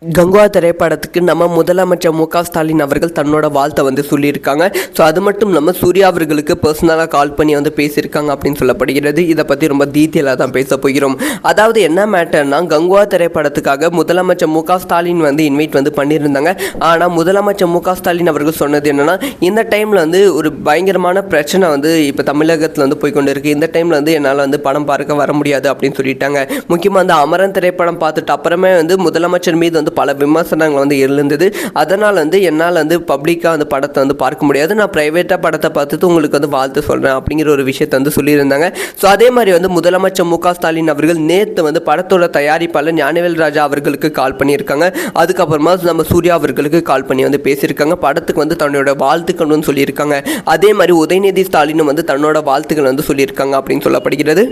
கங்குவா திரைப்படத்துக்கு நம்ம முதலமைச்சர் மு.க.ஸ்டாலின் அவர்கள் தன்னோட வாழ்த்தை சொல்லியிருக்காங்க. ஸோ அது மட்டும் இல்லாமல் சூர்யா அவர்களுக்கு பர்சனலாக கால் பண்ணி பேசியிருக்காங்க அப்படின்னு சொல்லப்படுகிறது. இதை பற்றி ரொம்ப டீட்டெயிலாக தான் பேச போகிறோம். அதாவது என்ன மேட்டர்னா, கங்குவா திரைப்படத்துக்காக முதலமைச்சர் மு.க.ஸ்டாலின் இன்வைட் பண்ணியிருந்தாங்க. ஆனால் முதலமைச்சர் மு.க.ஸ்டாலின் அவர்கள் சொன்னது என்னன்னா, இந்த டைமில் ஒரு பயங்கரமான பிரச்சனை இப்போ தமிழகத்தில் போய்கொண்டு இருக்குது. இந்த டைமில் என்னால் படம் பார்க்க வர முடியாது அப்படின்னு சொல்லிட்டாங்க. முக்கியமாக அமரன் திரைப்படம் பார்த்துட்டு அப்புறமே முதலமைச்சர் மீது பல விமர்சனங்கள் எழுந்தது. அதனால் என்னால் பப்ளிக்காக படத்தை பார்க்க முடியாது, நான் ப்ரைவேட்டாக படத்தை பார்த்துட்டு உங்களுக்கு வாழ்த்து சொல்கிறேன் அப்படிங்கிற ஒரு விஷயத்தை சொல்லியிருந்தாங்க. ஸோ அதே மாதிரி முதலமைச்சர் மு.க.ஸ்டாலின் அவர்கள் நேற்று படத்தோட தயாரிப்பாளர் ஞானவேல் ராஜா அவர்களுக்கு கால் பண்ணியிருக்காங்க. அதுக்கப்புறமா நம்ம சூர்யா அவர்களுக்கு கால் பண்ணி பேசியிருக்காங்க. படத்துக்கு தன்னோட வாழ்த்துக்கள் சொல்லியிருக்காங்க. அதே மாதிரி உதயநிதி ஸ்டாலினும் தன்னோட வாழ்த்துக்கள் சொல்லியிருக்காங்க அப்படின்னு சொல்லப்படுகிறது.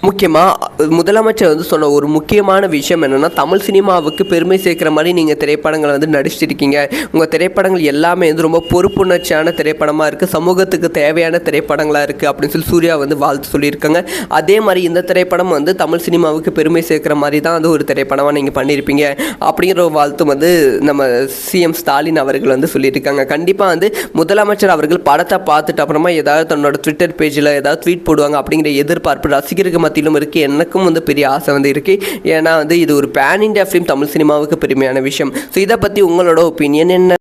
முக்கியமாக முதலமைச்சர் சொன்ன ஒரு முக்கியமான விஷயம் என்னென்னா, தமிழ் சினிமாவுக்கு பெருமை சேர்க்குற மாதிரி நீங்கள் திரைப்படங்கள் நடிச்சிருக்கீங்க. உங்கள் திரைப்படங்கள் எல்லாமே ரொம்ப பொறுப்புணர்ச்சியான திரைப்படமாக இருக்குது, சமூகத்துக்கு தேவையான திரைப்படங்களாக இருக்குது அப்படின்னு சூர்யா வாழ்த்து சொல்லியிருக்காங்க. அதே மாதிரி இந்த திரைப்படம் தமிழ் சினிமாவுக்கு பெருமை சேர்க்குற மாதிரி தான் ஒரு திரைப்படமாக நீங்கள் பண்ணியிருப்பீங்க அப்படிங்கிற ஒரு வாழ்த்து நம்ம சிஎம் ஸ்டாலின் அவர்கள் சொல்லியிருக்காங்க. கண்டிப்பாக முதலமைச்சர் அவர்கள் படத்தை பார்த்துட்டு அப்புறமா ஏதாவது தன்னோட ட்விட்டர் பேஜில் ஏதாவது ட்வீட் போடுவாங்க அப்படிங்கிற எதிர்பார்ப்பு ரசிகருக்கு மத்தியிலும் இருக்குது. எனக்கும் பெரிய ஆசை இருக்குது. ஏன்னா இது ஒரு பேன் இண்டியா ஃபிலிம், தமிழ் சினிமாவுக்கு பெருமையான விஷயம். ஸோ இதை பற்றி உங்களோட ஒப்பீனியன் என்ன?